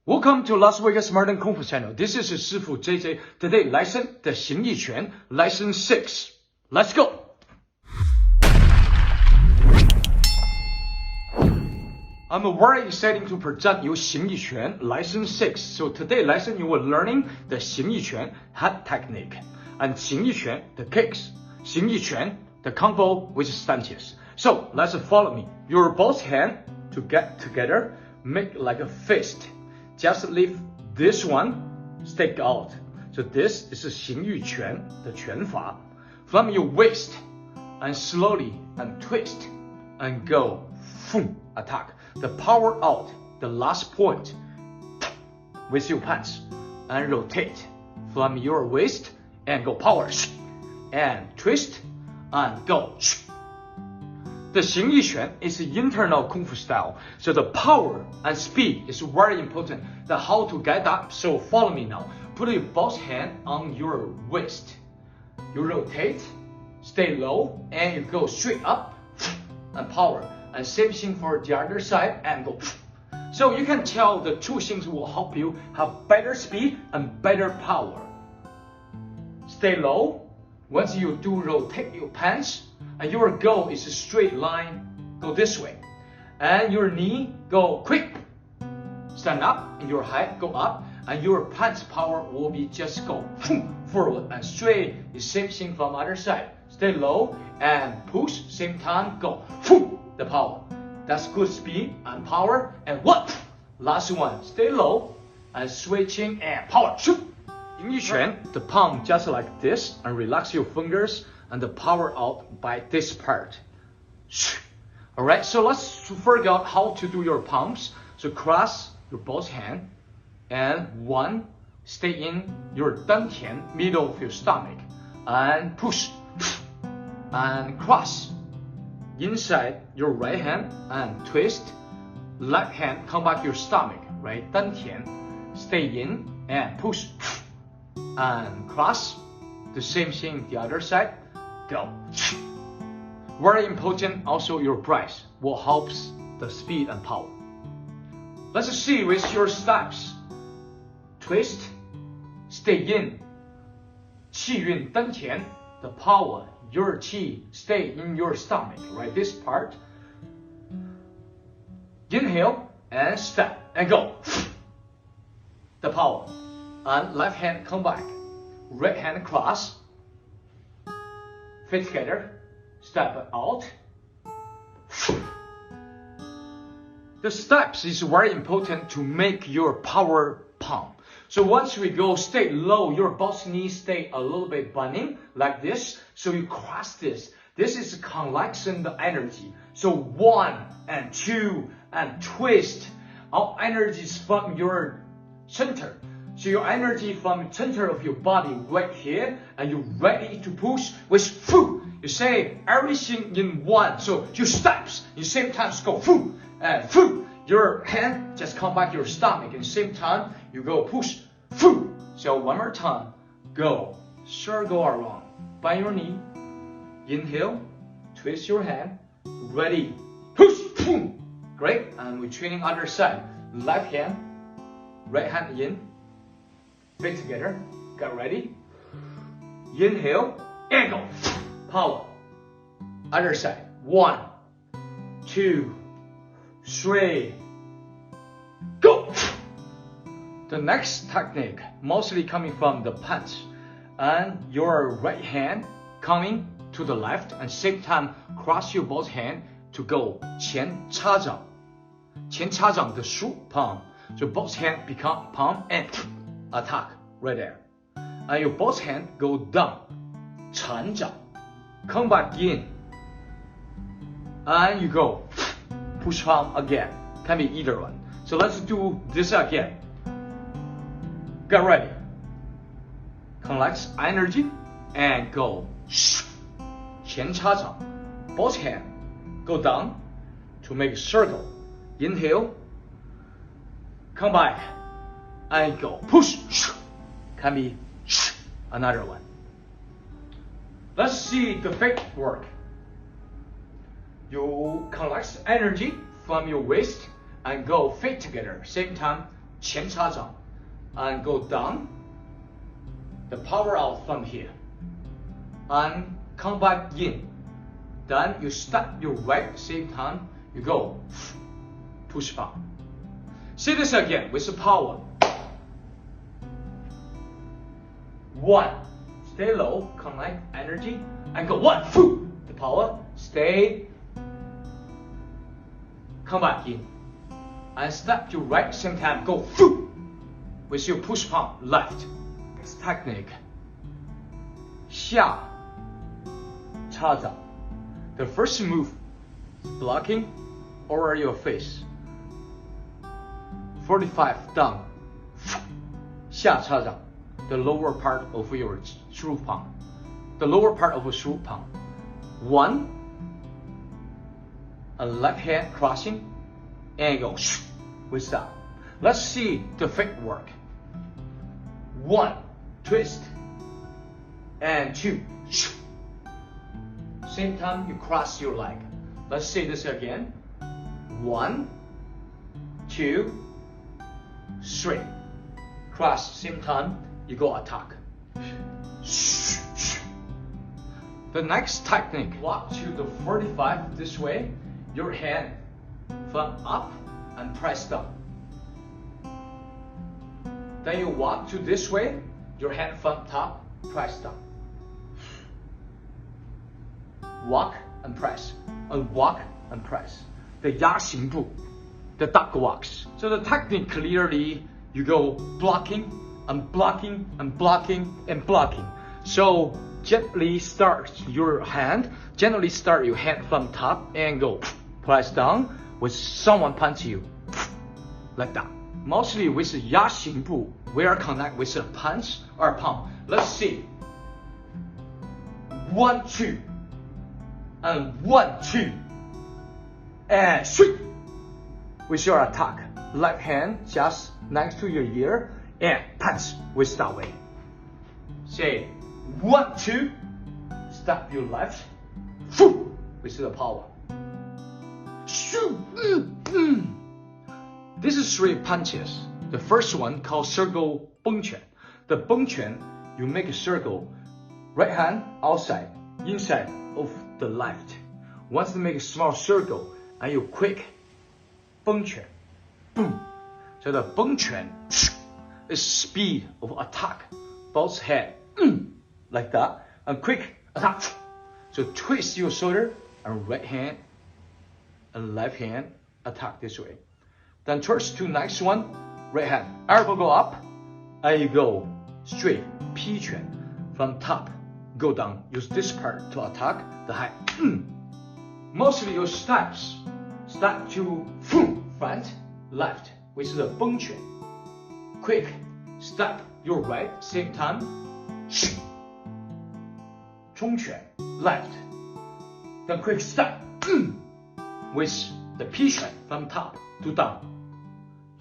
Welcome to Las Vegas Modern Kung Fu Channel. This is 师傅 JJ. Today, lesson 的形意拳 lesson 6. Let's go. I'm very excited to present you 形意拳 lesson 6. So today lesson you will learning the 形意拳 head technique and 形意拳 the kicks, 形意拳 the combo with stances. So let's follow me. Your both hand to get together, make like a fist. Just leave this one stick out. So this is 形意拳 the 拳法 from your waist and slowly and twist and go attack. The power out the last point with your hands and rotate from your waist and go power and twist and go. The 形意拳 is internal kung fu style, so the power and speed is very important. The how to get up, so follow me now. Put your both hand on your waist. You rotate, stay low, and you go straight up and power. And same thing for the other side and go. So you can tell the two things will help you have better speed and better power. Stay low. Once you do rotate your pants, and your goal is a straight line, go this way. And your knee, go quick. Stand up, and your head go up, and your pants power will be just go forward and straight. The same thing from other side. Stay low and push, same time, go the power. That's good speed and power. And one, last one, stay low and switching and power. 形意拳 the palm just like this and relax your fingers and the power out by this part. Alright, so let's figure out how to do your palms. So cross your both hand and one, stay in your dantian, middle of your stomach, and push and cross inside your right hand and twist. Left hand come back your stomach, right? Dantian, stay in and push and cross. The same thing the other side. Go. Very important also your breath will helps the speed and power. Let's see with your steps. Twist, stay in. 气运丹田 the power, your qi stay in your stomach, right? This part. Inhale and step and go. The power. And left hand come back. Right hand cross. Feet together. Step out. The steps is very important to make your power palm. So once we go, stay low, your both knees stay a little bit bending like this. So you cross this. This is collection the energy. So 1 and 2 and twist. Our energy is from your center. So your energy from the center of your body right here, and you're ready to push with fu. You say everything in one. So your steps, in same time go fu and fu. Your hand just come back your stomach. In same time you go push fu. So one more time, go circle around. Bend your knee. Inhale, twist your hand. Ready, push, boom. Great. And we're training other side. Left hand, right hand in. Feet together. Get ready. Inhale and go. Power. Other side. 1, 2, 3. Go. The next technique mostly coming from the punch, and your right hand coming to the left, and same time cross your both hand to go 前插掌. 前插掌的竖 palm. So both hand become palm and attack right there. And your both hand go down. 缠掌. Come back in. And you go. Push palm again. Can be either one. So let's do this again. Get ready. Collect energy and go. 前插掌. Both hand go down to make a circle. Inhale. Come back. And go. Push. Can be another one. Let's see the feet work. You collect energy from your waist and go feet together. Same time, 前叉掌 and go down. The power out from here and come back in. Then you step your right, same time you go push palm. See this again with the power. 1, stay low, connect energy, and go 1, the power, stay, come back in, and step your right, same time, go with your push palm left. Next technique, 下叉掌. The first move is blocking over your face. 45 down, 下叉掌. The lower part of your through palm. The lower part of your through palm. 1, a left hand crossing, and go with that. Let's see the footwork. 1, twist, and 2, same time you cross your leg. Let's say this again. 1, 2, 3. Cross, same time you go attack. The next technique, walk to the 45 this way, your hand from up and press down. Then you walk to this way, your hand from top, press down. Walk and press, and walk and press. The 压形步, the duck walks. So the technique clearly, you go blocking and blocking and blocking and blocking. So gently start your hand from top and go press down with someone punch you like that. Mostly with the 压形步, we are connect with a punch or palm. Let's see. 1, 2, and 1, 2, and 3. With your attack, left hand just next to your ear and punch with that way. Say 1, 2, step your left, with the power. This is 3 punches. The first one called circle 崩拳. The 崩拳, you make a circle, right hand outside, inside of the left. Once you make a small circle, and you quick 崩拳, boom. So the 崩拳 is speed of attack, both head, like that, and quick attack. So twist your shoulder and right hand and left hand attack this way. Then twist to next one, right hand, elbow go up, and you go straight, 劈拳, from top, go down. Use this part to attack the head. Mostly your steps, step to front, left, which is the 崩拳. Quick step your right, same time, 冲拳, left. Then quick step with the 劈拳 from top to down.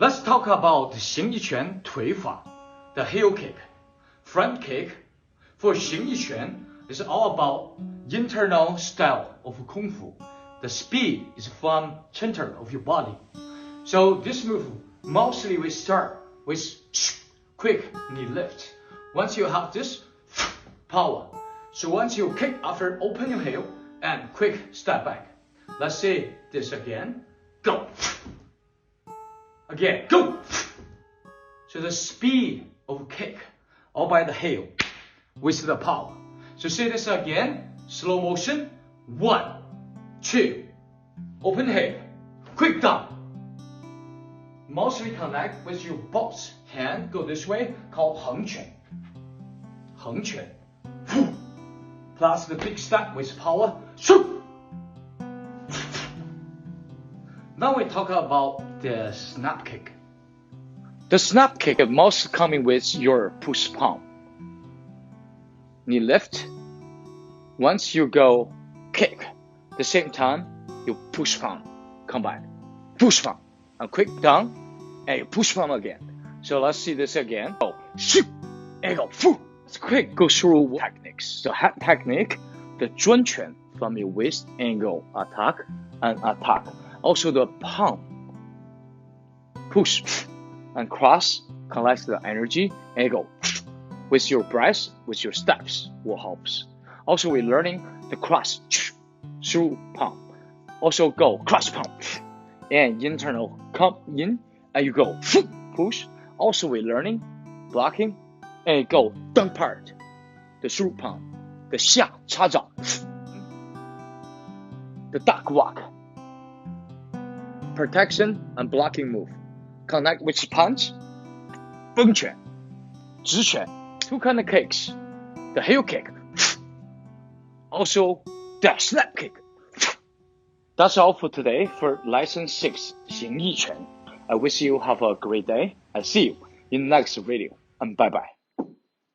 Let's talk about the 形意拳腿法, the heel kick, front kick. For 形意拳, it's all about internal style of Kung Fu. The speed is from center of your body. So this move, mostly we start with quick knee lift. Once you have this, power. So once you kick after open your heel and quick step back. Let's say this again. Go. Again, go. So the speed of kick all by the heel with the power. So say this again, slow motion. 1, 2, open heel, quick down. Mostly connect with your both hand, go this way, called 横拳. 横拳. Plus the big step with power. Now we talk about the snap kick. The snap kick is most coming with your push palm. Knee lift. Once you go kick, the same time you push palm, come back, push palm, and quick down, and you push palm again. So let's see this again. Go, shoot, and go, it's quick, go through techniques. The hand technique, the 转拳 from your waist angle, attack and attack. Also the palm, push, and cross collects the energy and go with your breath, with your steps will helps. Also, we're learning the cross through palm. Also go cross palm and internal come in and you go push. Also, we're learning blocking and go down part, the through palm, the 下叉掌, the duck walk, protection and blocking move. Connect with punch, 崩拳, 直拳, two kind of kicks, the heel kick, also the snap kick. That's all for today for lesson 6, 形意拳. I wish you have a great day. I see you in the next video and bye bye.